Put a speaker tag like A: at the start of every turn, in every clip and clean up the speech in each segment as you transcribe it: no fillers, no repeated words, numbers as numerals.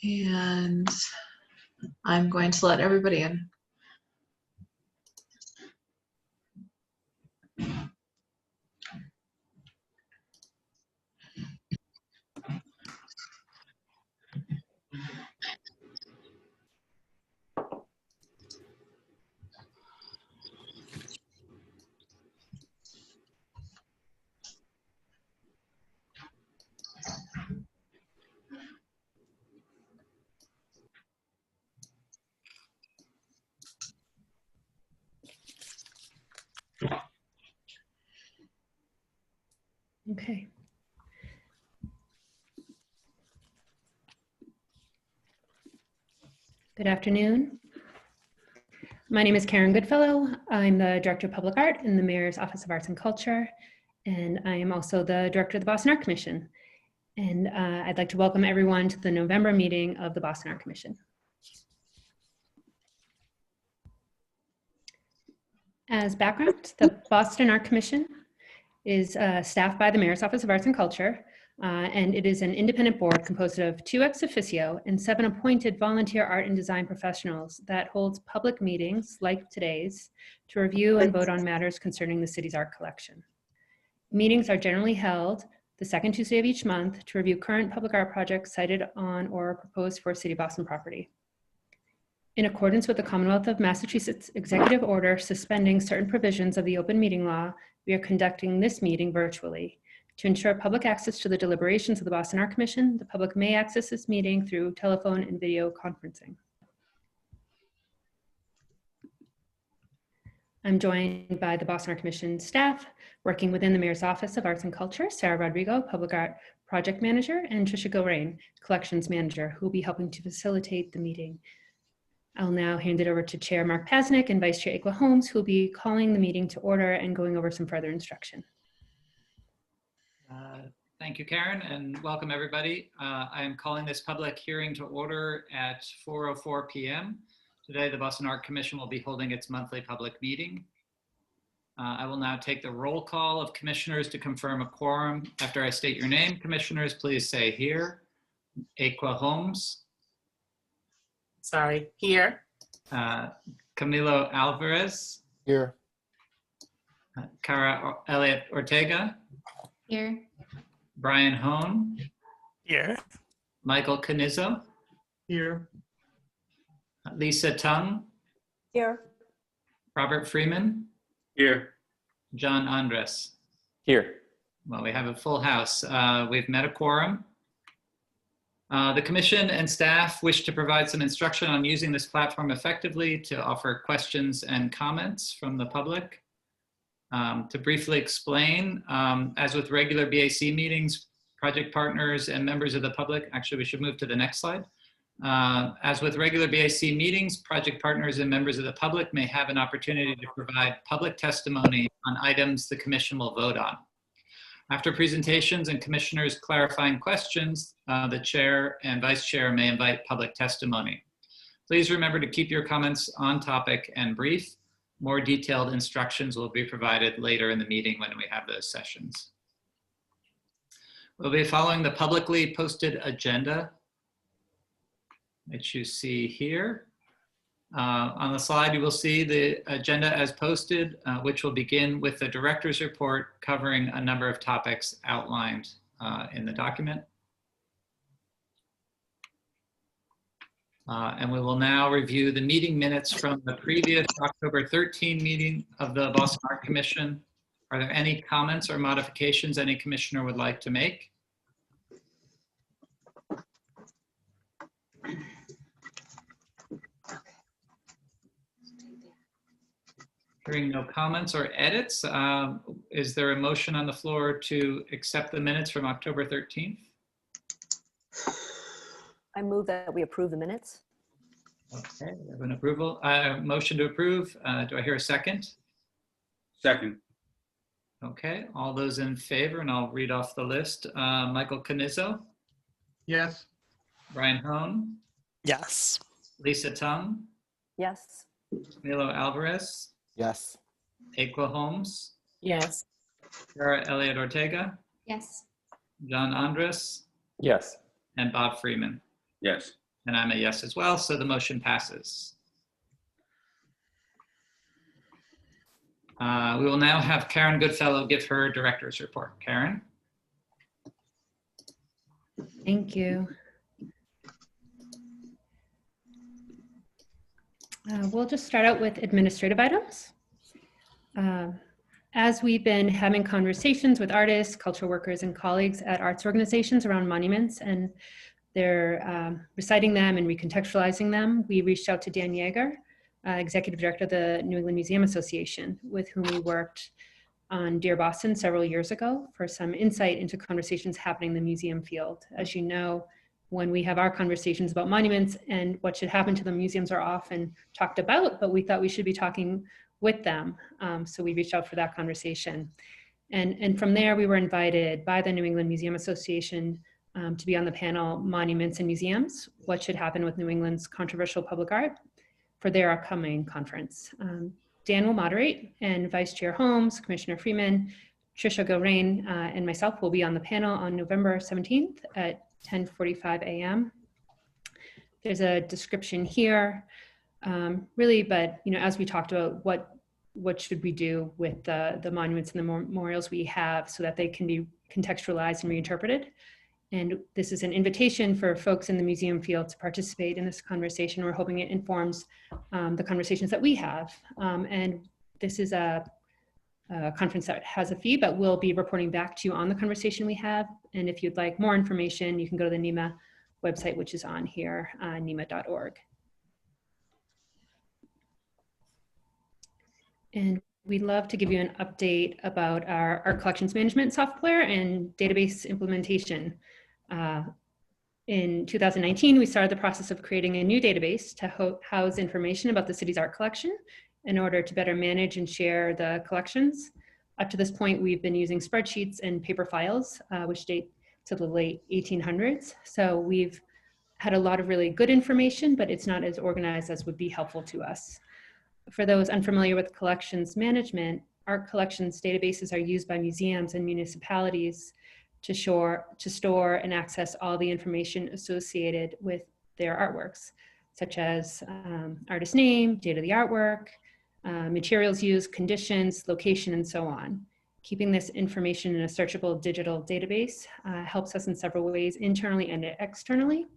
A: And I'm going to let everybody in.
B: Okay. Good afternoon. My name is Karen Goodfellow. I'm the Director of Public Art in the Mayor's Office of Arts and Culture, and I am also the Director of the Boston Art Commission. And I'd like to welcome everyone to the November meeting of the Boston Art Commission. As background, the Boston Art Commission is staffed by the Mayor's Office of Arts and Culture, and it is an independent board composed of 2 ex officio and 7 appointed volunteer art and design professionals that holds public meetings like today's to review and vote on matters concerning the city's art collection. Meetings are generally held the second Tuesday of each month to review current public art projects cited on or proposed for City of Boston property. In accordance with the Commonwealth of Massachusetts Executive Order suspending certain provisions of the open meeting law, we are conducting this meeting virtually. To ensure public access to the deliberations of the Boston Art Commission, the public may access this meeting through telephone and video conferencing. I'm joined by the Boston Art Commission staff working within the Mayor's Office of Arts and Culture, Sarah Rodrigo, Public Art Project Manager, and Tricia Gilrain, Collections Manager, who will be helping to facilitate the meeting. I'll now hand it over to Chair Mark Pasnick and Vice Chair Aqua Holmes, who will be calling the meeting to order and going over some further instruction.
C: Thank you, Karen, and welcome everybody. I am calling this public hearing to order at 4:04 p.m. Today, the Boston Art Commission will be holding its monthly public meeting. I will now take the roll call of commissioners to confirm a quorum. After I state your name, commissioners, please say here. Aqua Holmes.
D: Sorry, here.
C: Camilo Alvarez.
E: Here.
C: Cara Elliott Ortega.
F: Here.
C: Brian Hone.
D: Here.
C: Michael Canizzo.
D: Here.
C: Lisa Tung.
F: Here.
C: Robert Freeman.
D: Here.
C: John Andres.
E: Here.
C: Well, we have a full house. We've met a quorum. The commission and staff wish to provide some instruction on using this platform effectively to offer questions and comments from the public. To briefly explain, as with regular BAC meetings, project partners and members of the public, actually we should move to the next slide. As with regular BAC meetings, project partners and members of the public may have an opportunity to provide public testimony on items the commission will vote on. After presentations and commissioners clarifying questions, the chair and vice chair may invite public testimony. Please remember to keep your comments on topic and brief. More detailed instructions will be provided later in the meeting when we have those sessions. We'll be following the publicly posted agenda, which you see here. On the slide, you will see the agenda as posted, which will begin with the director's report covering a number of topics outlined in the document. And we will now review the meeting minutes from the previous October 13 meeting of the Boston Art Commission. Are there any comments or modifications any commissioner would like to make? Hearing no comments or edits, is there a motion on the floor to accept the minutes from October 13th?
F: I move that we approve the minutes.
C: Okay, we have an approval, motion to approve. Do I hear a second?
D: Second.
C: Okay, all those in favor, and I'll read off the list. Michael Canizzo,
D: Yes.
C: Brian Hone,
D: Yes.
C: Lisa Tung,
F: Yes.
C: Milo Alvarez,
E: Yes.
C: Aqua Holmes,
F: Yes.
C: Cara Elliott Ortega,
F: Yes.
C: John Andres,
E: Yes.
C: and Bob Freeman.
D: Yes.
C: And I'm a yes as well, so the motion passes. We will now have Karen Goodfellow give her director's report. Karen?
B: Thank you. We'll just start out with administrative items. As we've been having conversations with artists, cultural workers, and colleagues at arts organizations around monuments, and they're reciting them and recontextualizing them, we reached out to Dan Yeager, Executive Director of the New England Museum Association, with whom we worked on Dear Boston several years ago for some insight into conversations happening in the museum field. As you know, when we have our conversations about monuments and what should happen to them, museums are often talked about, but we thought we should be talking with them. So we reached out for that conversation. And from there, we were invited by the New England Museum Association to be on the panel Monuments and Museums, What Should Happen with New England's Controversial Public Art, for their upcoming conference. Dan will moderate, and Vice Chair Holmes, Commissioner Freeman, Tricia Gilrain, and myself will be on the panel on November 17th at 10:45 a.m. There's a description here, really, but as we talked about, what should we do with the monuments and the memorials we have so that they can be contextualized and reinterpreted. And this is an invitation for folks in the museum field to participate in this conversation. We're hoping it informs the conversations that we have. And this is a conference that has a fee, but we'll be reporting back to you on the conversation we have. And if you'd like more information, you can go to the NEMA website, which is on here, nema.org. And we'd love to give you an update about our art collections management software and database implementation. In 2019, we started the process of creating a new database to house information about the city's art collection in order to better manage and share the collections. Up to this point, we've been using spreadsheets and paper files, which date to the late 1800s. So we've had a lot of really good information, but it's not as organized as would be helpful to us. For those unfamiliar with collections management, art collections databases are used by museums and municipalities to store and access all the information associated with their artworks, such as artist name, date of the artwork, materials used, conditions, location, and so on. Keeping this information in a searchable digital database helps us in several ways, internally and externally.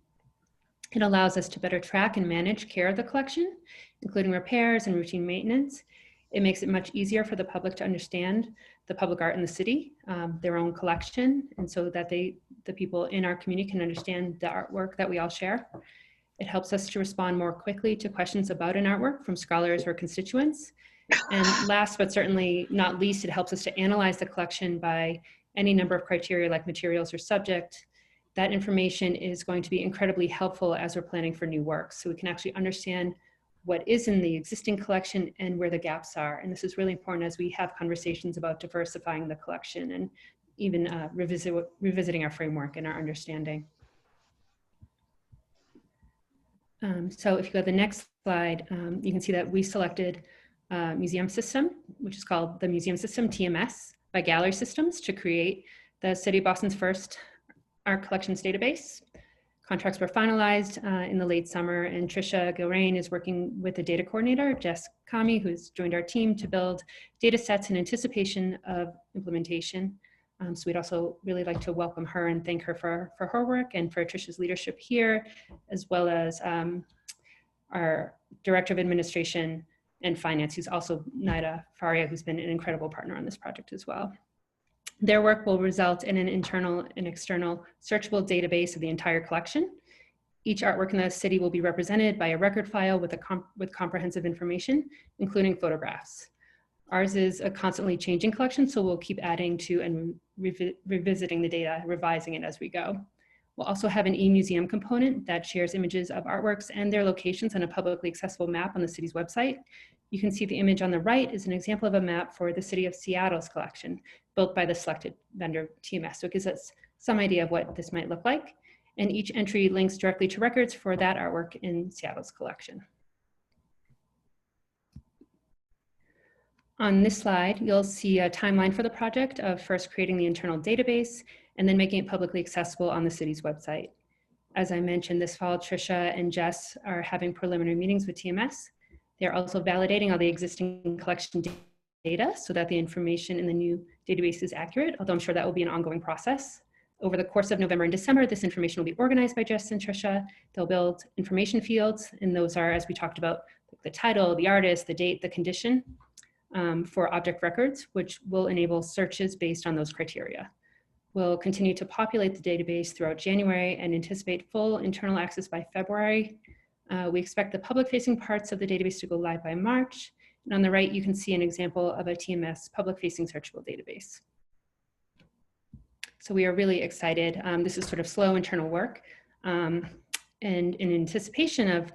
B: It allows us to better track and manage care of the collection, including repairs and routine maintenance. It makes it much easier for the public to understand the public art in the city, their own collection, and so that the people in our community can understand the artwork that we all share. It helps us to respond more quickly to questions about an artwork from scholars or constituents. And last but certainly not least, it helps us to analyze the collection by any number of criteria like materials or subject. That information is going to be incredibly helpful as we're planning for new works, so we can actually understand what is in the existing collection and where the gaps are. And this is really important as we have conversations about diversifying the collection and even revisiting our framework and our understanding. So if you go to the next slide, you can see that we selected a museum system, which is called the Museum System, TMS, by Gallery Systems to create the City of Boston's first art collections database. Contracts were finalized in the late summer, and Tricia Gilrain is working with the data coordinator, Jess Kami, who's joined our team to build data sets in anticipation of implementation. So we'd also really like to welcome her and thank her for her work and for Tricia's leadership here, as well as our Director of Administration and Finance, who's also Naida Faria, who's been an incredible partner on this project as well. Their work will result in an internal and external searchable database of the entire collection. Each artwork in the city will be represented by a record file with comprehensive information, including photographs. Ours is a constantly changing collection, so we'll keep adding to and revisiting the data, revising it as we go. We'll also have an e-museum component that shares images of artworks and their locations on a publicly accessible map on the city's website. You can see the image on the right is an example of a map for the city of Seattle's collection, built by the selected vendor TMS. So it gives us some idea of what this might look like. And each entry links directly to records for that artwork in Seattle's collection. On this slide, you'll see a timeline for the project of first creating the internal database and then making it publicly accessible on the city's website. As I mentioned, this fall, Tricia and Jess are having preliminary meetings with TMS. They're also validating all the existing collection data so that the information in the new database is accurate, although I'm sure that will be an ongoing process. Over the course of November and December, this information will be organized by Jess and Tricia. They'll build information fields, and those are, as we talked about, the title, the artist, the date, the condition for object records, which will enable searches based on those criteria. We'll continue to populate the database throughout January and anticipate full internal access by February. We expect the public-facing parts of the database to go live by March. And on the right, you can see an example of a TMS public-facing searchable database. So we are really excited. This is sort of slow internal work. And in anticipation of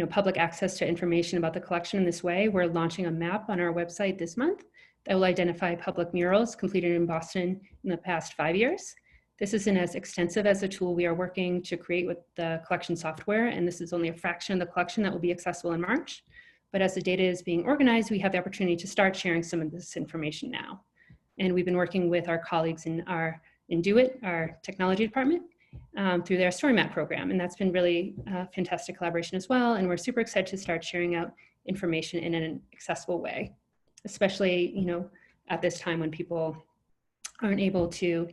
B: public access to information about the collection in this way, we're launching a map on our website this month that will identify public murals completed in Boston in the past 5 years. This isn't as extensive as the tool we are working to create with the collection software, and this is only a fraction of the collection that will be accessible in March. But as the data is being organized, we have the opportunity to start sharing some of this information now. And we've been working with our colleagues in DoIT, our technology department, through their story map program. And that's been really fantastic collaboration as well. And we're super excited to start sharing out information in an accessible way, especially at this time when people aren't able to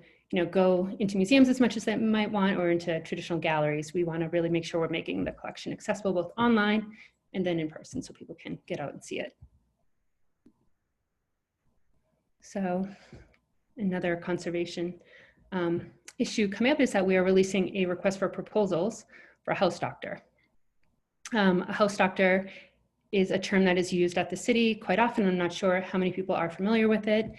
B: go into museums as much as they might want or into traditional galleries. We want to really make sure we're making the collection accessible both online and then in person so people can get out and see it. So another conservation issue coming up is that we are releasing a request for proposals for a house doctor. A house doctor is a term that is used at the city quite often. I'm not sure how many people are familiar with it.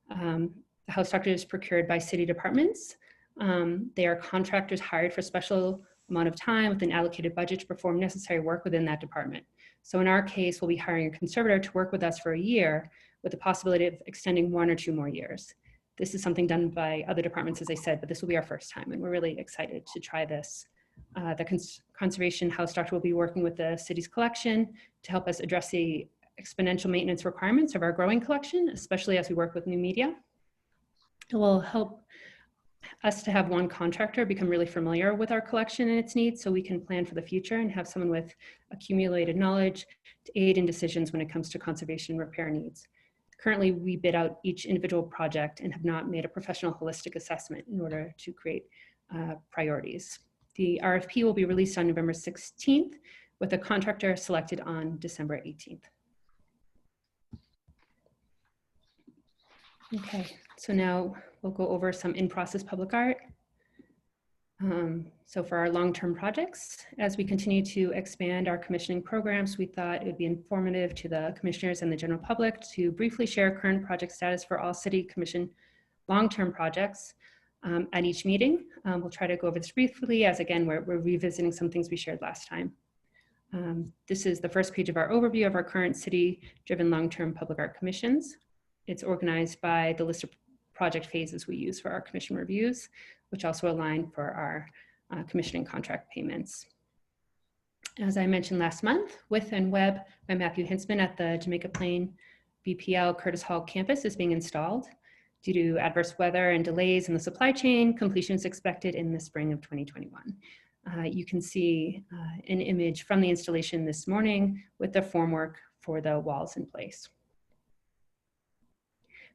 B: The house doctor is procured by city departments. They are contractors hired for special amount of time with an allocated budget to perform necessary work within that department. So in our case, we'll be hiring a conservator to work with us for a year with the possibility of extending 1 or 2 more years. This is something done by other departments, as I said, but this will be our first time, and we're really excited to try this. The conservation house doctor will be working with the city's collection to help us address the exponential maintenance requirements of our growing collection, especially as we work with new media. It will help us to have one contractor become really familiar with our collection and its needs so we can plan for the future and have someone with accumulated knowledge to aid in decisions when it comes to conservation repair needs. Currently, we bid out each individual project and have not made a professional holistic assessment in order to create priorities. The RFP will be released on November 16th with a contractor selected on December 18th. Okay, so now we'll go over some in-process public art. So for our long-term projects, as we continue to expand our commissioning programs, we thought it would be informative to the commissioners and the general public to briefly share current project status for all city commission long-term projects at each meeting. We'll try to go over this briefly as again, we're revisiting some things we shared last time. This is the first page of our overview of our current city-driven long-term public art commissions. It's organized by the list of project phases we use for our commission reviews, which also align for our commissioning contract payments. As I mentioned last month, Width and Web by Matthew Hintzman at the Jamaica Plain BPL Curtis Hall campus is being installed. Due to adverse weather and delays in the supply chain, completion is expected in the spring of 2021. You can see an image from the installation this morning with the formwork for the walls in place.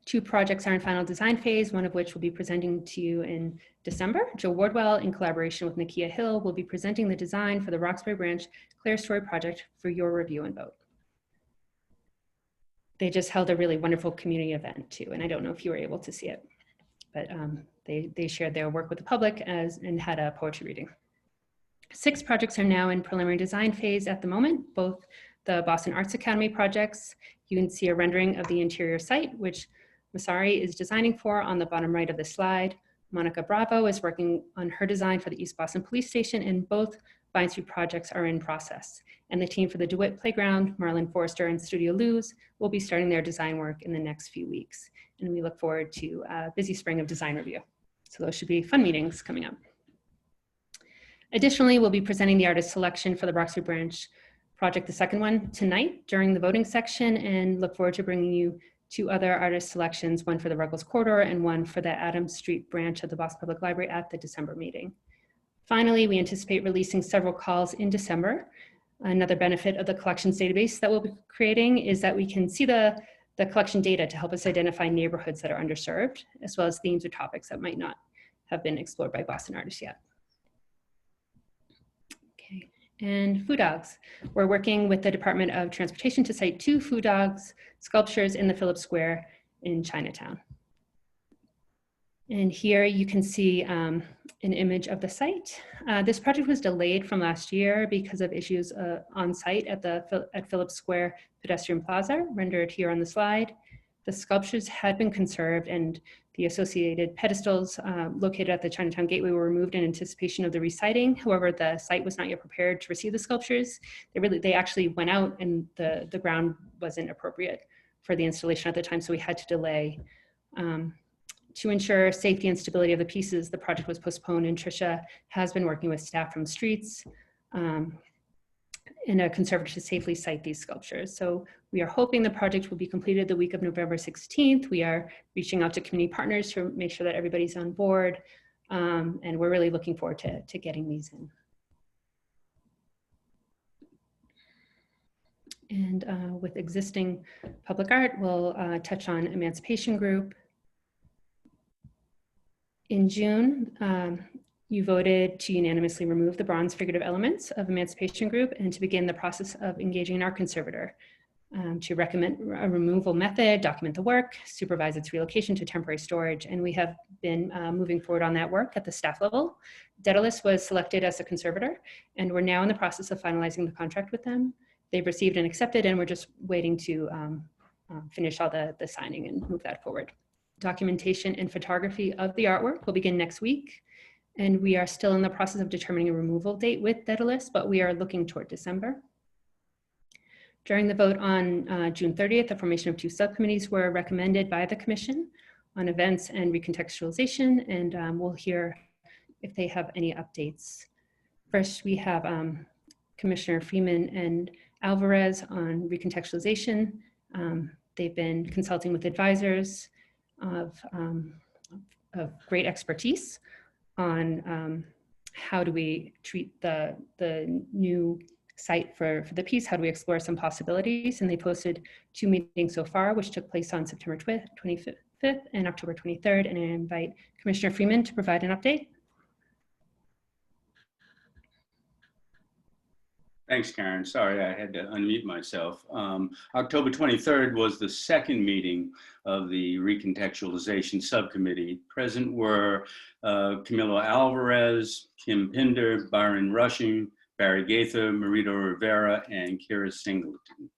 B: 2 projects are in final design phase, one of which will be presenting to you in December. Joe Wardwell, in collaboration with Nakia Hill, will be presenting the design for the Roxbury Branch Clear Story project for your review and vote. They just held a really wonderful community event too, and I don't know if you were able to see it, but they shared their work with the public and had a poetry reading. 6 projects are now in preliminary design phase at the moment, both the Boston Arts Academy projects. You can see a rendering of the interior site, which Masari is designing for on the bottom right of the slide. Monica Bravo is working on her design for the East Boston Police Station, and both Vine Street projects are in process. And the team for the DeWitt Playground, Marlon Forrester and Studio Luz, will be starting their design work in the next few weeks. And we look forward to a busy spring of design review. So those should be fun meetings coming up. Additionally, we'll be presenting the artist selection for the Roxbury Branch project, the second one, tonight during the voting section, and look forward to bringing you 2 other artist selections, one for the Ruggles Corridor and one for the Adams Street branch of the Boston Public Library at the December meeting. Finally, we anticipate releasing several calls in December. Another benefit of the collections database that we'll be creating is that we can see the collection data to help us identify neighborhoods that are underserved, as well as themes or topics that might not have been explored by Boston artists yet. Okay, and Foo Dogs. We're working with the Department of Transportation to site 2 Foo Dogs sculptures in the Phillips Square in Chinatown. And here you can see an image of the site. This project was delayed from last year because of issues on site at Phillips Square Pedestrian Plaza, rendered here on the slide. The sculptures had been conserved and the associated pedestals located at the Chinatown Gateway were removed in anticipation of the resiting. However, the site was not yet prepared to receive the sculptures. They actually went out and the ground wasn't appropriate for the installation at the time, so we had to delay. To ensure safety and stability of the pieces, the project was postponed, and Tricia has been working with staff from Streets in a conservator to safely site these sculptures. So we are hoping the project will be completed the week of November 16th. We are reaching out to community partners to make sure that everybody's on board, and we're really looking forward to getting these in. And with existing public art, we'll touch on Emancipation Group. In June, you voted to unanimously remove the bronze figurative elements of Emancipation Group and to begin the process of engaging an art conservator to recommend a removal method, document the work, supervise its relocation to temporary storage. And we have been moving forward on that work at the staff level. Daedalus was selected as a conservator, and we're now in the process of finalizing the contract with them. They've received and accepted, and we're just waiting to finish all the signing and move that forward. Documentation and photography of the artwork will begin next week. And we are still in the process of determining a removal date with Daedalus, but we are looking toward December. During the vote on June 30th, the formation of 2 subcommittees were recommended by the Commission on events and recontextualization, and we'll hear if they have any updates. First, we have Commissioner Freeman and Alvarez on recontextualization. They've been consulting with advisors of great expertise on how do we treat the new site for the piece, how do we explore some possibilities, and they posted 2 meetings so far, which took place on September 25th and October 23rd, and I invite Commissioner Freeman to provide an update.
D: Thanks, Karen. Sorry, I had to unmute myself. October 23rd was the second meeting of the Recontextualization Subcommittee. Present were Camilo Alvarez, Kim Pinder, Byron Rushing, Barry Gaither, Marito Rivera, and Kira Singleton.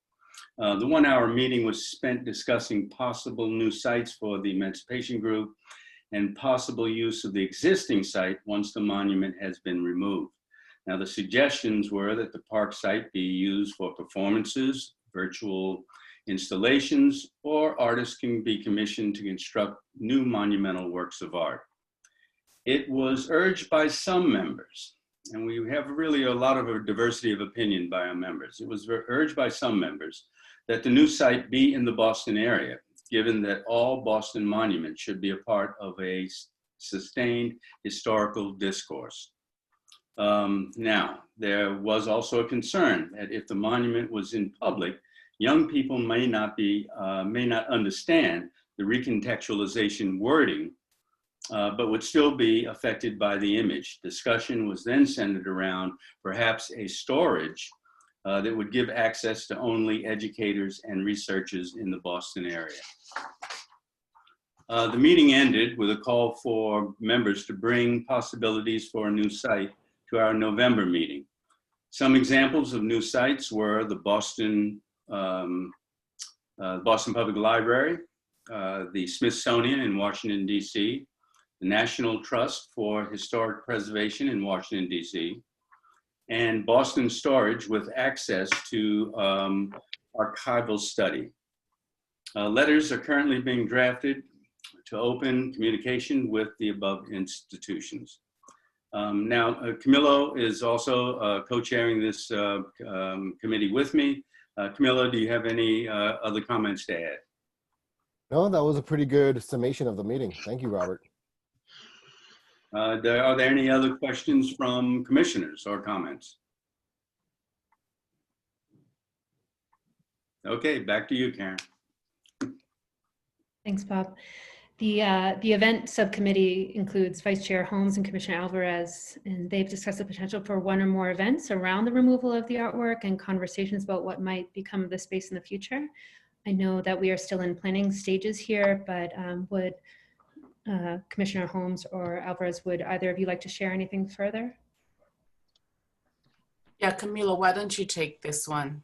D: The 1-hour meeting was spent discussing possible new sites for the Emancipation Group and possible use of the existing site once the monument has been removed. Now, the suggestions were that the park site be used for performances, virtual installations, or artists can be commissioned to construct new monumental works of art. It was urged by some members, and we have really a lot of a diversity of opinion by our members. It was urged by some members that the new site be in the Boston area, given that all Boston monuments should be a part of a sustained historical discourse. Now, there was also a concern that if the monument was in public, young people may not understand the recontextualization wording, but would still be affected by the image. Discussion was then centered around perhaps a storage that would give access to only educators and researchers in the Boston area. The meeting ended with a call for members to bring possibilities for a new site to our November meeting. Some examples of new sites were the Boston Public Library, the Smithsonian in Washington, D.C., the National Trust for Historic Preservation in Washington, D.C., and Boston Storage with access to archival study. Letters are currently being drafted to open communication with the above institutions. Now, Camilo is also co-chairing this committee with me. Camilo, do you have any other comments to add?
E: No, that was a pretty good summation of the meeting. Thank you, Robert.
D: Are there any other questions from commissioners or comments? Okay, back to you, Karen.
B: Thanks, Bob. The event subcommittee includes Vice Chair Holmes and Commissioner Alvarez, and they've discussed the potential for one or more events around the removal of the artwork and conversations about what might become of the space in the future. I know that we are still in planning stages here, but would Commissioner Holmes or Alvarez, would either of you like to share anything further?
E: Yeah, Camila, why don't you take this one?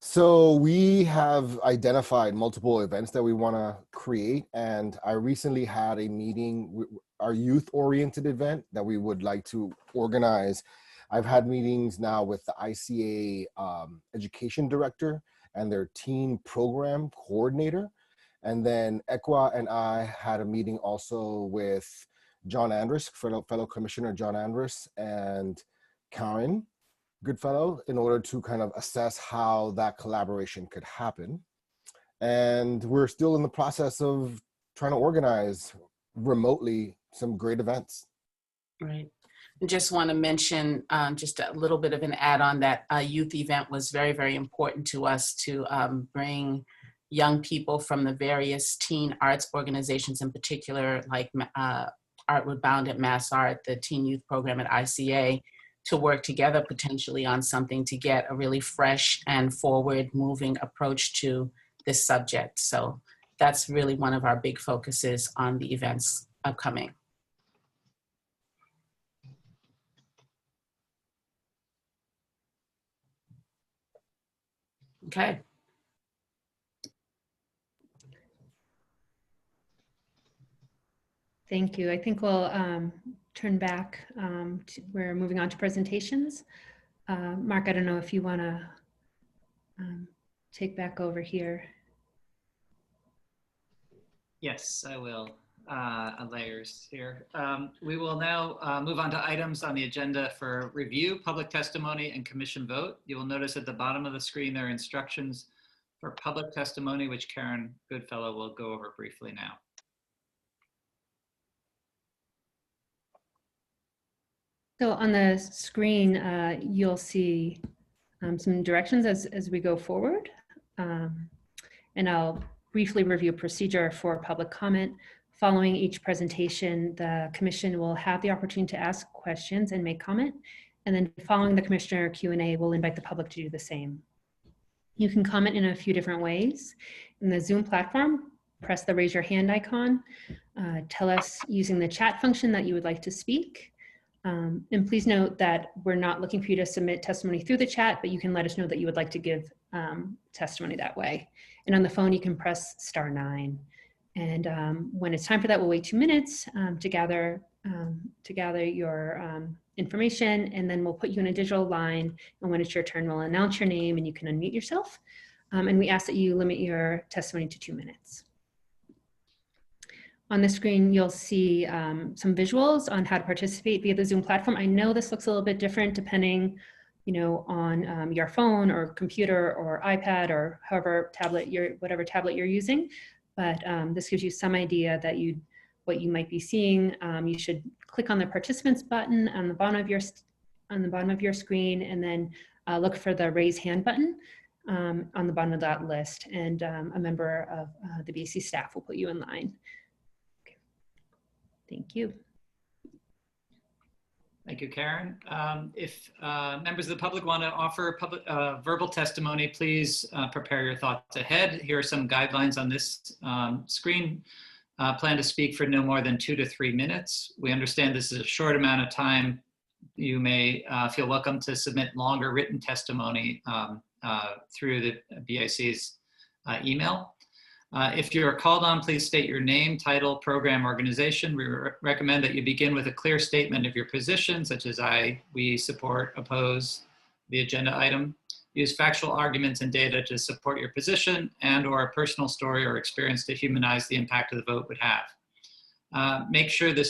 G: So we have identified multiple events that we want to create, and I recently had a meeting, our youth-oriented event that we would like to organize. I've had meetings now with the ICA education director and their teen program coordinator, and then Ekwa and I had a meeting also with John Andrus, fellow Commissioner John Andrus, and Karen Goodfellow, in order to kind of assess how that collaboration could happen. And we're still in the process of trying to organize remotely some great events.
E: Right. I just want to mention just a little bit of an add-on that youth event was very, very important to us to bring young people from the various teen arts organizations, in particular, like Artwood Bound at Mass Art, the teen youth program at ICA, to work together potentially on something to get a really fresh and forward moving approach to this subject. So that's really one of our big focuses on the events upcoming. Okay.
B: Thank you. I think we'll turn back. We're moving on to presentations. Mark, I don't know if you want to take back over here.
C: Yes, I will. Layers here. We will now move on to items on the agenda for review, public testimony, and commission vote. You will notice at the bottom of the screen there are instructions for public testimony, which Karen Goodfellow will go over briefly now.
B: So on the screen, you'll see some directions as we go forward. And I'll briefly review a procedure for public comment. Following each presentation, the commission will have the opportunity to ask questions and make comment. And then following the commissioner Q&A, we'll invite the public to do the same. You can comment in a few different ways. In the Zoom platform, press the raise your hand icon. Tell us using the chat function that you would like to speak. And please note that we're not looking for you to submit testimony through the chat, but you can let us know that you would like to give testimony that way. And on the phone, you can press *9. And when it's time for that, we'll wait 2 minutes to gather your information, and then we'll put you in a digital line. And when it's your turn, we'll announce your name and you can unmute yourself. And we ask that you limit your testimony to 2 minutes. On the screen, you'll see some visuals on how to participate via the Zoom platform. I know this looks a little bit different depending, on your phone or computer or iPad or whatever tablet you're using. But this gives you some idea that what you might be seeing. You should click on the participants button on the bottom of your screen, and then look for the raise hand button on the bottom of that list, and a member of the BAC staff will put you in line. Okay. Thank you.
C: Thank you, Karen. If members of the public want to offer verbal testimony, please prepare your thoughts ahead. Here are some guidelines on this screen. Plan to speak for no more than 2 to 3 minutes. We understand this is a short amount of time. You may feel welcome to submit longer written testimony through the BIC's email. If you're called on, please state your name, title, program, organization. We recommend that you begin with a clear statement of your position, such as we support, oppose the agenda item. Use factual arguments and data to support your position, and or a personal story or experience to humanize the impact of the vote would have. Make sure the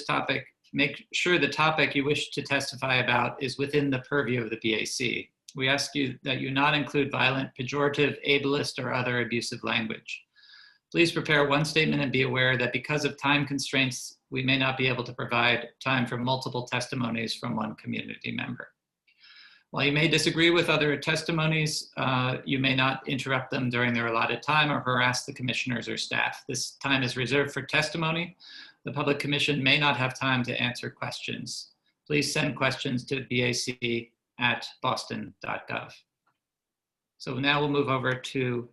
C: topic you wish to testify about is within the purview of the BAC. We ask you that you not include violent, pejorative, ableist, or other abusive language. Please prepare one statement and be aware that because of time constraints, we may not be able to provide time for multiple testimonies from one community member. While you may disagree with other testimonies, you may not interrupt them during their allotted time or harass the commissioners or staff. This time is reserved for testimony. The Public Commission may not have time to answer questions. Please send questions to bac@boston.gov. So now we'll move over to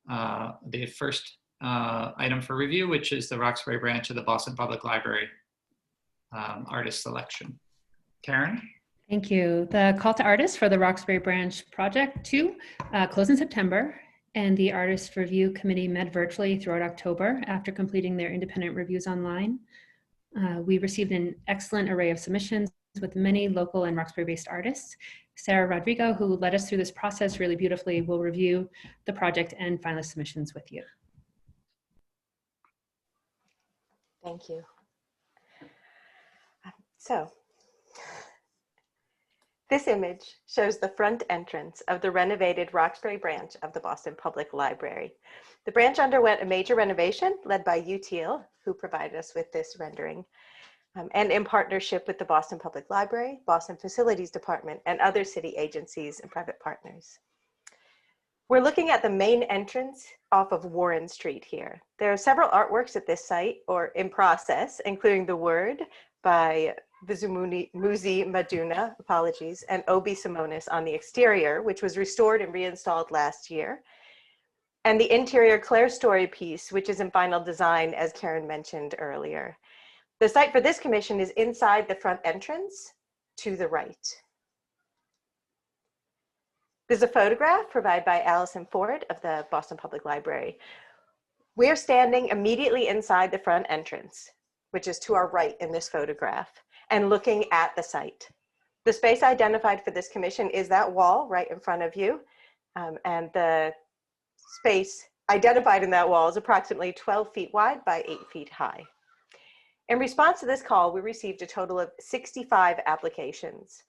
C: the first item for review, which is the Roxbury Branch of the Boston Public Library artist selection. Karen?
B: Thank you. The call to artists for the Roxbury Branch Project 2 closed in September, and the Artist Review Committee met virtually throughout October after completing their independent reviews online. We received an excellent array of submissions with many local and Roxbury-based artists. Sarah Rodrigo, who led us through this process really beautifully, will review the project and finalist submissions with you.
H: Thank you. So, this image shows the front entrance of the renovated Roxbury branch of the Boston Public Library. The branch underwent a major renovation led by UTIL, who provided us with this rendering, and in partnership with the Boston Public Library, Boston Facilities Department, and other city agencies and private partners. We're looking at the main entrance off of Warren Street here. There are several artworks at this site or in process, including The Word by Vizumuzi Maduna, apologies, and Obi Simonis on the exterior, which was restored and reinstalled last year. And the interior clerestory piece, which is in final design, as Karen mentioned earlier. The site for this commission is inside the front entrance to the right. There's a photograph provided by Allison Ford of the Boston Public Library. We're standing immediately inside the front entrance, which is to our right in this photograph, and looking at the site. The space identified for this commission is that wall right in front of you, and the space identified in that wall is approximately 12 feet wide by 8 feet high. In response to this call, we received a total of 65 applications.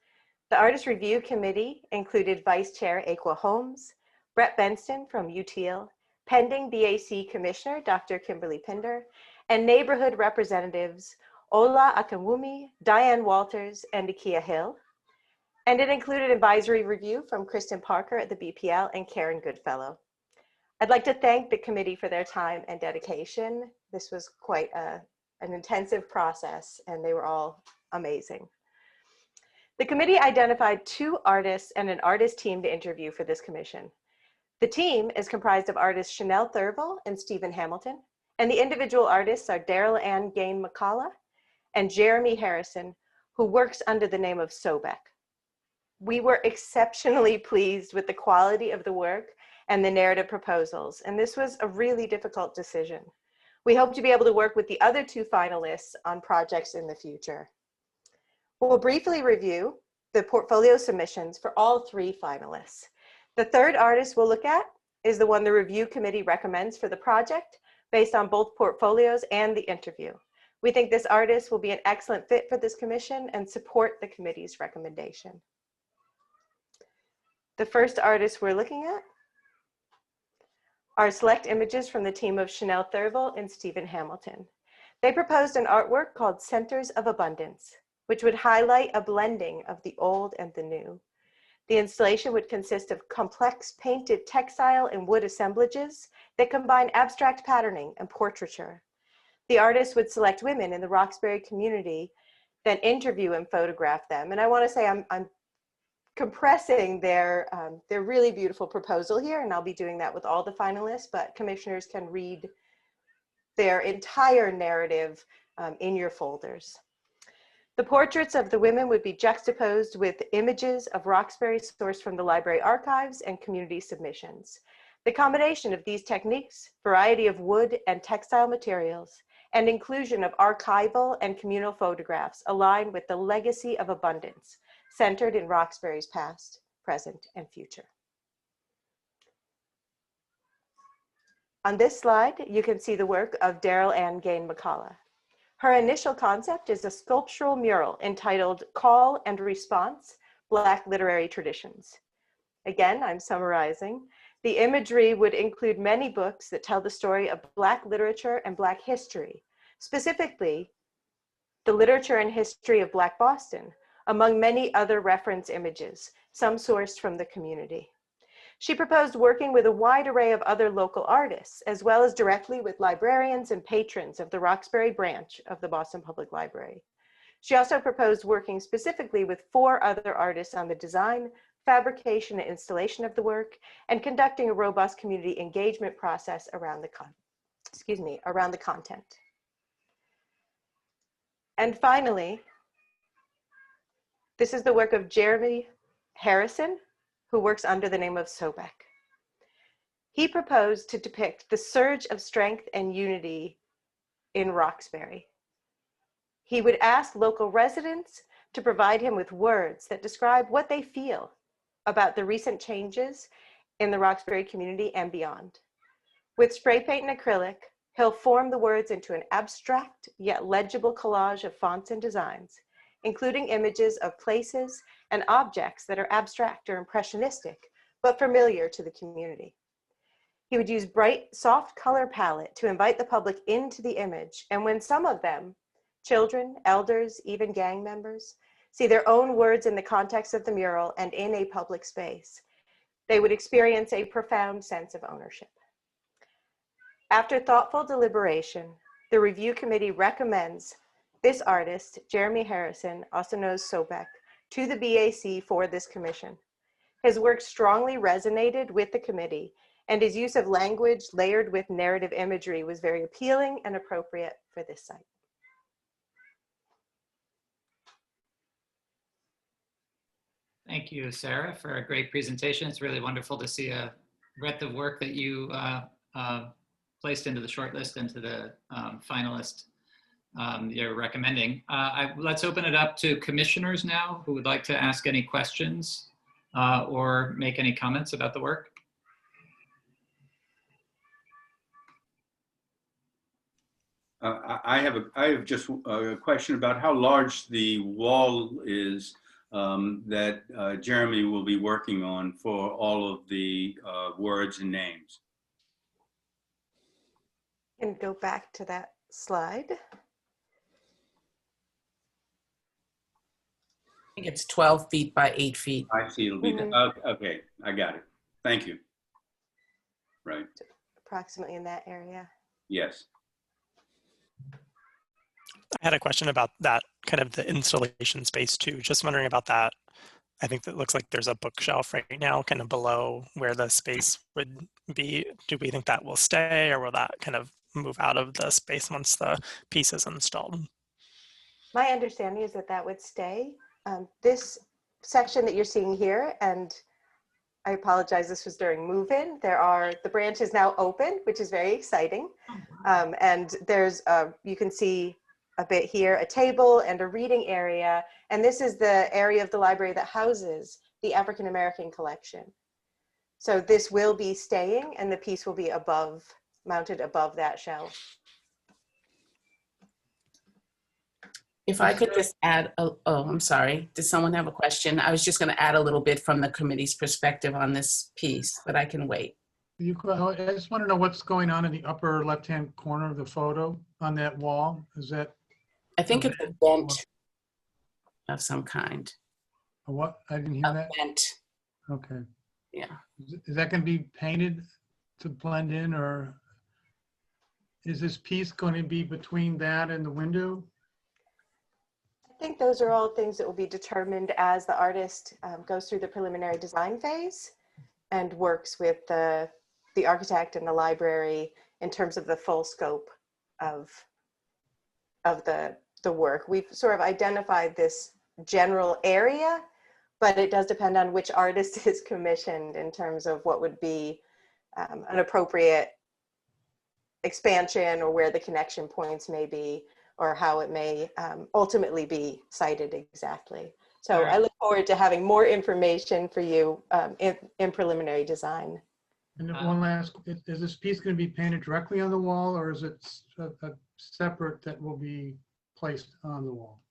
H: The Artist Review Committee included Vice Chair Aqua Holmes, Brett Benston from UTIL, pending BAC Commissioner Dr. Kimberly Pinder, and neighborhood representatives Ola Akanwumi, Diane Walters, and Akia Hill. And it included advisory review from Kristen Parker at the BPL and Karen Goodfellow. I'd like to thank the committee for their time and dedication. This was quite an intensive process, and they were all amazing. The committee identified 2 artists and an artist team to interview for this commission. The team is comprised of artists Chanel Thurville and Stephen Hamilton, and the individual artists are Daryl Ann Gain McCullough and Jeremy Harrison, who works under the name of Sobek. We were exceptionally pleased with the quality of the work and the narrative proposals, and this was a really difficult decision. We hope to be able to work with the other 2 finalists on projects in the future. We'll briefly review the portfolio submissions for all 3 finalists. The third artist we'll look at is the one the review committee recommends for the project based on both portfolios and the interview. We think this artist will be an excellent fit for this commission and support the committee's recommendation. The first artist we're looking at are select images from the team of Chanel Thurville and Stephen Hamilton. They proposed an artwork called Centers of Abundance, which would highlight a blending of the old and the new. The installation would consist of complex painted textile and wood assemblages that combine abstract patterning and portraiture. The artist would select women in the Roxbury community, then interview and photograph them. And I want to say I'm compressing their really beautiful proposal here, and I'll be doing that with all the finalists, but commissioners can read their entire narrative in your folders. The portraits of the women would be juxtaposed with images of Roxbury sourced from the library archives and community submissions. The combination of these techniques, variety of wood and textile materials, and inclusion of archival and communal photographs align with the legacy of abundance centered in Roxbury's past, present, and future. On this slide, you can see the work of Daryl Ann Gain McCullough. Her initial concept is a sculptural mural entitled Call and Response, Black Literary Traditions. Again, I'm summarizing. The imagery would include many books that tell the story of Black literature and Black history, specifically the literature and history of Black Boston, among many other reference images, some sourced from the community. She proposed working with a wide array of other local artists, as well as directly with librarians and patrons of the Roxbury Branch of the Boston Public Library. She also proposed working specifically with 4 other artists on the design, fabrication, and installation of the work, and conducting a robust community engagement process around the content. And finally, this is the work of Jeremy Harrison, who works under the name of Sobek. He proposed to depict the surge of strength and unity in Roxbury. He would ask local residents to provide him with words that describe what they feel about the recent changes in the Roxbury community and beyond. With spray paint and acrylic, he'll form the words into an abstract yet legible collage of fonts and designs, including images of places and objects that are abstract or impressionistic, but familiar to the community. He would use bright, soft color palette to invite the public into the image, and when some of them, children, elders, even gang members, see their own words in the context of the mural and in a public space, they would experience a profound sense of ownership. After thoughtful deliberation, the review committee recommends this artist, Jeremy Harrison, also known as Sobek, to the BAC for this commission. His work strongly resonated with the committee, and his use of language layered with narrative imagery was very appealing and appropriate for this site.
C: Thank you, Sarah, for a great presentation. It's really wonderful to see a breadth of work that you placed into the shortlist and to the finalist you're recommending. Let's open it up to commissioners now who would like to ask any questions or make any comments about the work.
D: I have just a question about how large the wall is that Jeremy will be working on for all of the words and names.
H: And go back to that slide.
E: I think it's 12 feet by 8 feet.
D: I see it'll be, okay, I got it. Thank you. Right.
H: Approximately in that area.
D: Yes.
I: I had a question about that, kind of the installation space too. Just wondering about that. I think that looks like there's a bookshelf right now, kind of below where the space would be. Do we think that will stay, or will that kind of move out of the space once the piece is installed?
H: My understanding is that that would stay. This section that you're seeing here, and I apologize, this was during move-in. The branch is now open, which is very exciting. And there's, you can see a bit here, a table and a reading area. And this is the area of the library that houses the African American collection. So this will be staying, and the piece will be above, mounted above that shelf.
E: If I could just add, I'm sorry. Did someone have a question? I was just going to add a little bit from the committee's perspective on this piece, but I can wait.
J: I just want to know what's going on in the upper left-hand corner of the photo on that wall. Is that?
E: I think it's a vent of some kind.
J: A what? I didn't hear that.
E: Vent.
J: Okay.
E: Yeah.
J: Is that going to be painted to blend in, or is this piece going to be between that and the window?
H: I think those are all things that will be determined as the artist goes through the preliminary design phase and works with the architect and the library in terms of the full scope of the work. We've sort of identified this general area, but it does depend on which artist is commissioned in terms of what would be an appropriate expansion, or where the connection points may be, or how it may ultimately be cited exactly. So I look forward to having more information for you in preliminary design.
J: And one last, is this piece going to be painted directly on the wall, or is it a separate that will be placed on the wall?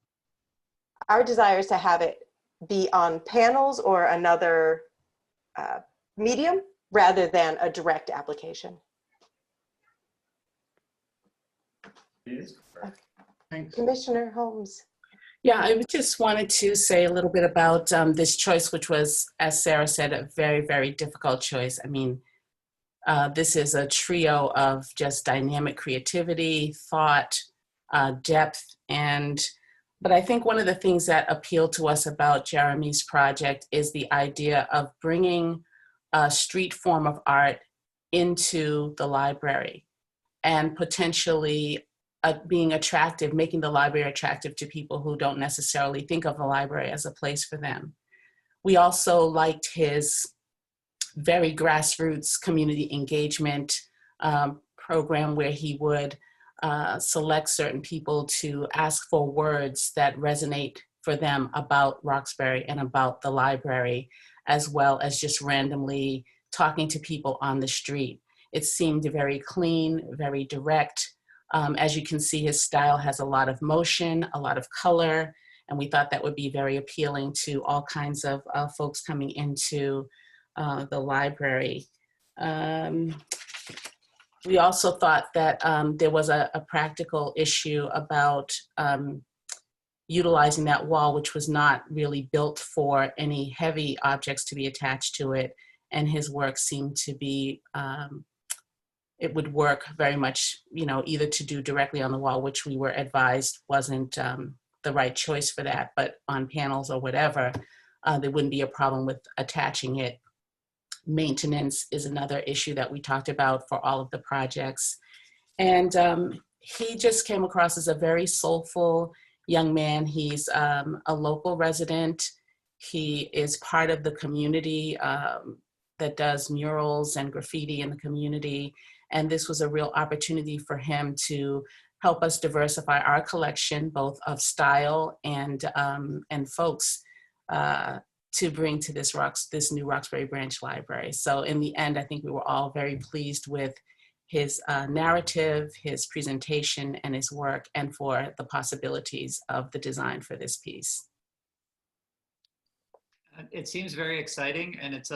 H: Our desire is to have it be on panels or another medium rather than a direct application.
J: Thanks.
H: Commissioner Holmes.
E: Yeah, I just wanted to say a little bit about this choice, which was, as Sarah said, a very, very difficult choice. I mean, this is a trio of just dynamic creativity, thought, depth, but I think one of the things that appealed to us about Jeremy's project is the idea of bringing a street form of art into the library and potentially being attractive, making the library attractive to people who don't necessarily think of the library as a place for them. We also liked his very grassroots community engagement program where he would select certain people to ask for words that resonate for them about Roxbury and about the library, as well as just randomly talking to people on the street. It seemed very clean, very direct. As you can see, his style has a lot of motion, a lot of color, and we thought that would be very appealing to all kinds of folks coming into the library. We also thought that there was a practical issue about utilizing that wall, which was not really built for any heavy objects to be attached to it, and his work seemed to be it would work very much, you know, either to do directly on the wall, which we were advised wasn't the right choice for that, but on panels or whatever, there wouldn't be a problem with attaching it. Maintenance is another issue that we talked about for all of the projects. And he just came across as a very soulful young man. He's a local resident. He is part of the community that does murals and graffiti in the community. And this was a real opportunity for him to help us diversify our collection, both of style and folks, to bring to this new Roxbury Branch library. So in the end, I think we were all very pleased with his narrative, his presentation, and his work, and for the possibilities of the design for this piece.
C: It seems very exciting, and it's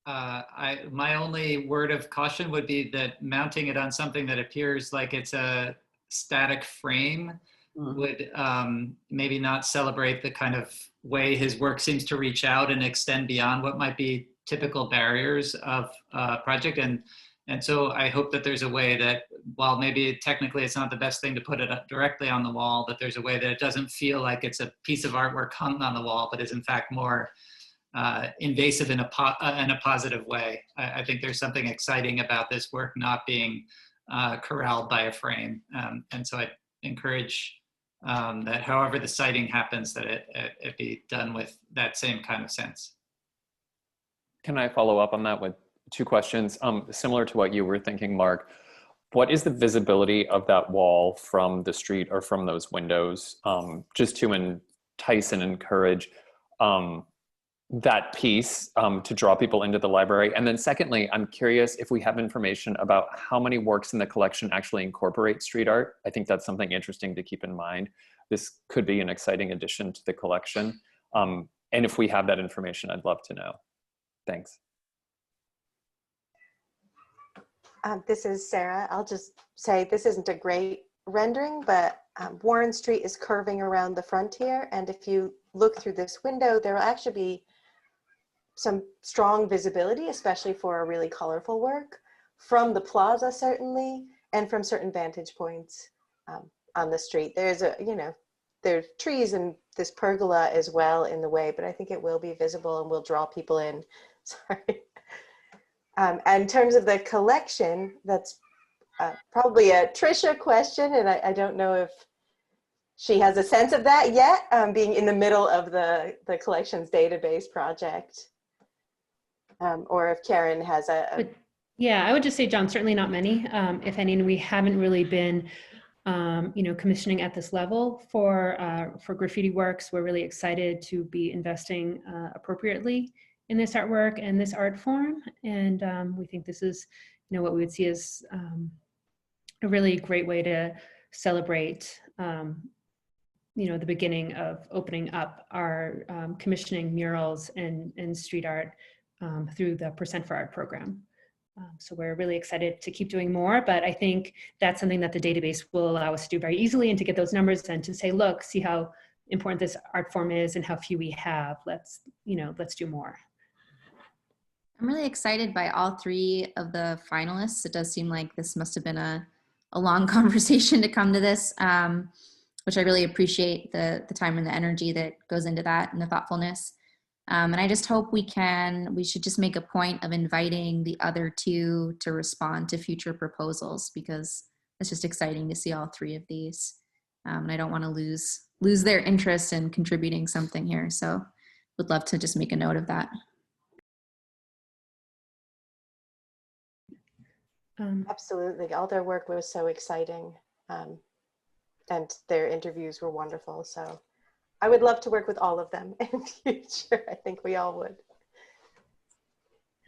C: my only word of caution would be that mounting it on something that appears like it's a static frame would maybe not celebrate the kind of way his work seems to reach out and extend beyond what might be typical barriers of a project. And so I hope that there's a way that, while maybe technically it's not the best thing to put it up directly on the wall, that there's a way that it doesn't feel like it's a piece of artwork hung on the wall, but is in fact more invasive in a positive way. I think there's something exciting about this work not being corralled by a frame. And so I encourage that however the siting happens, that it be done with that same kind of sense.
K: Can I follow up on that with two questions? Similar to what you were thinking, Mark, what is the visibility of that wall from the street or from those windows, just to entice and encourage that piece to draw people into the library? And then secondly, I'm curious if we have information about how many works in the collection actually incorporate street art. I think that's something interesting to keep in mind. This could be an exciting addition to the collection. And if we have that information, I'd love to know. Thanks.
H: This is Sarah. I'll just say this isn't a great rendering, but Warren Street is curving around the frontier. And if you look through this window, there will actually be some strong visibility, especially for a really colorful work, from the plaza certainly, and from certain vantage points on the street. There's there's trees and this pergola as well in the way, but I think it will be visible and will draw people in. Sorry. And in terms of the collection, that's probably a Trisha question, and I don't know if she has a sense of that yet, being in the middle of the collections database project, or if Karen has
B: Yeah, I would just say, John, certainly not many, if any, and we haven't really been commissioning at this level for graffiti works. We're really excited to be investing appropriately in this artwork and this art form. And we think this is, what we would see as a really great way to celebrate, the beginning of opening up our commissioning murals and street art through the Percent for Art program. So we're really excited to keep doing more, but I think that's something that the database will allow us to do very easily, and to get those numbers and to say, look, see how important this art form is and how few we have. Let's do more.
L: I'm really excited by all three of the finalists. It does seem like this must have been a long conversation to come to this, which I really appreciate the time and the energy that goes into that and the thoughtfulness. And I just hope we should just make a point of inviting the other two to respond to future proposals, because it's just exciting to see all three of these. And I don't want to lose their interest in contributing something here. So would love to just make a note of that.
H: Absolutely. All their work was so exciting. And their interviews were wonderful. So I would love to work with all of them in the future. I think we all would.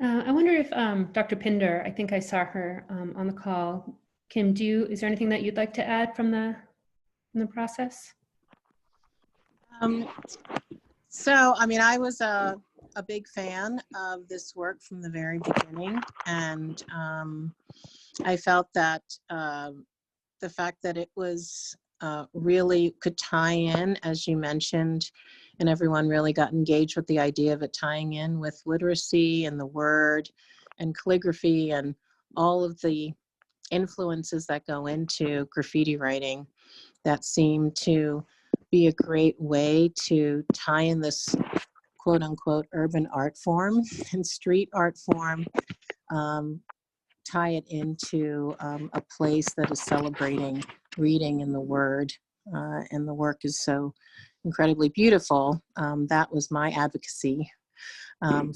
B: I wonder if Dr. Pinder, I think I saw her on the call. Kim, is there anything that you'd like to add from the process?
M: So, I mean, I was a big fan of this work from the very beginning, and I felt that the fact that it was really could tie in, as you mentioned, and everyone really got engaged with the idea of it tying in with literacy and the word and calligraphy and all of the influences that go into graffiti writing. That seemed to be a great way to tie in this quote unquote urban art form and street art form, tie it into a place that is celebrating reading and the word, and the work is so incredibly beautiful. That was my advocacy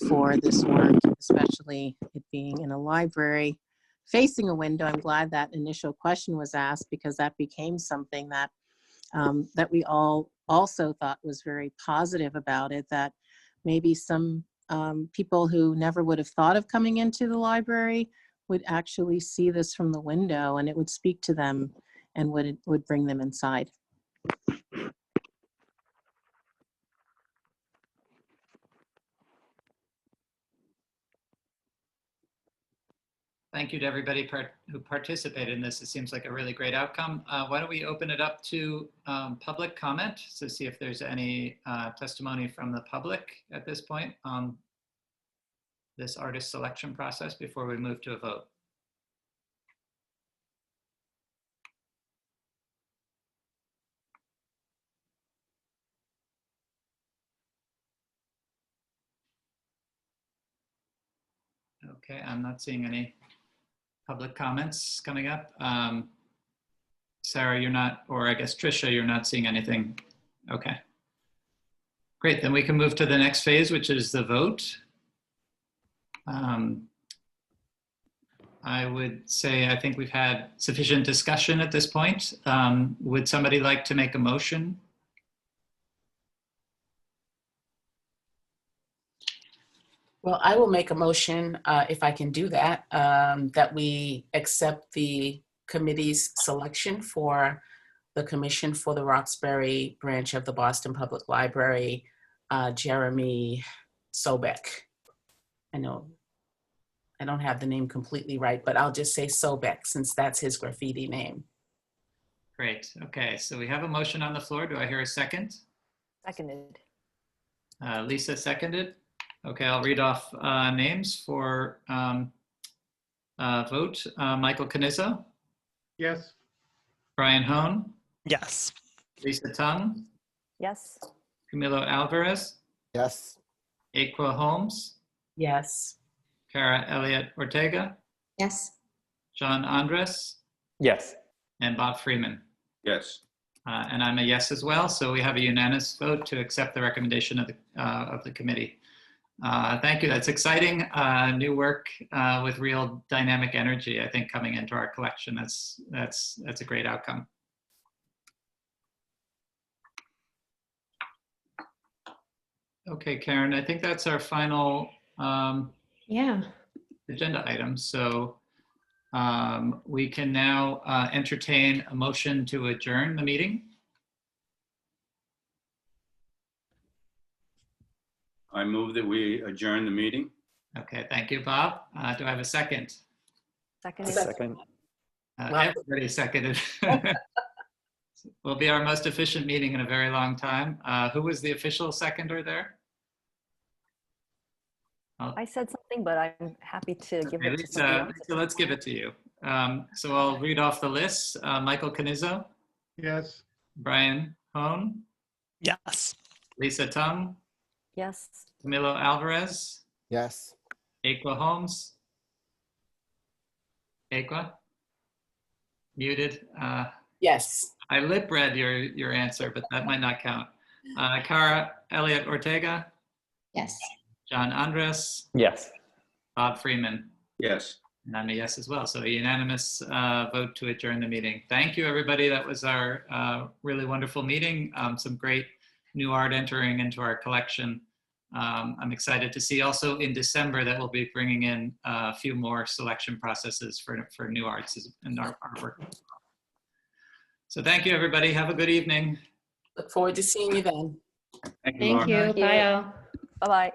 M: for this work, especially it being in a library facing a window. I'm glad that initial question was asked, because that became something that that we all also thought was very positive about it, that maybe some people who never would have thought of coming into the library would actually see this from the window, and it would speak to them and would bring them inside.
C: Thank you to everybody who participated in this. It seems like a really great outcome. Why don't we open it up to public comment to see if there's any testimony from the public at this point on this artist selection process before we move to a vote. Okay, I'm not seeing any public comments coming up. Sarah, you're not, or I guess Trisha, you're not seeing anything. Okay. Great, then we can move to the next phase, which is the vote. I would say I think we've had sufficient discussion at this point. Would somebody like to make a motion?
E: Well, I will make a motion, if I can do that, that we accept the committee's selection for the commission for the Roxbury branch of the Boston Public Library, Jeremy Sobek. I know I don't have the name completely right, but I'll just say Sobek since that's his graffiti name.
C: Great, okay, so we have a motion on the floor. Do I hear a second?
F: Seconded.
C: Lisa seconded. Okay, I'll read off names for vote. Michael Canizzo.
J: Yes.
C: Brian Hone.
I: Yes.
C: Lisa Tung.
F: Yes.
C: Camilo Alvarez.
G: Yes.
C: Aqua Holmes.
E: Yes.
C: Cara Elliott Ortega.
L: Yes.
C: John Andres.
K: Yes.
C: And Bob Freeman.
D: Yes.
C: And I'm a yes as well. So we have a unanimous vote to accept the recommendation of the committee. Thank you. That's exciting new work with real dynamic energy. I think coming into our collection, that's a great outcome. Okay, Karen, I think that's our final agenda item. So we can now entertain a motion to adjourn the meeting.
D: I move that we adjourn the meeting.
C: Okay, thank you, Bob. Do I have a second?
F: Seconded.
K: Second.
C: Everybody seconded. Will be our most efficient meeting in a very long time. Who was the official seconder there?
F: I said something, but I'm happy to give it to somebody else.
C: Lisa, let's give it to you. So I'll read off the list. Michael Canizzo,
J: Yes.
C: Brian Hone,
I: Yes.
C: Lisa Tung,
F: Yes.
C: Camilo Alvarez,
G: Yes.
C: Aqua Holmes. Aqua? Muted.
E: Yes.
C: I lip read your answer, but that might not count. Cara Elliott Ortega,
L: Yes.
C: John Andres,
K: Yes.
C: Bob Freeman,
D: Yes.
C: and I'm a yes as well. So a unanimous vote to adjourn the meeting. Thank you, everybody. That was our really wonderful meeting. Some great new art entering into our collection. I'm excited to see also in December that we'll be bringing in a few more selection processes for new arts and artwork. So thank you, everybody. Have a good evening.
E: Look forward to seeing you then.
D: Thank you,
B: Thank
D: Laura.
B: you. Bye, all.
F: Bye-bye.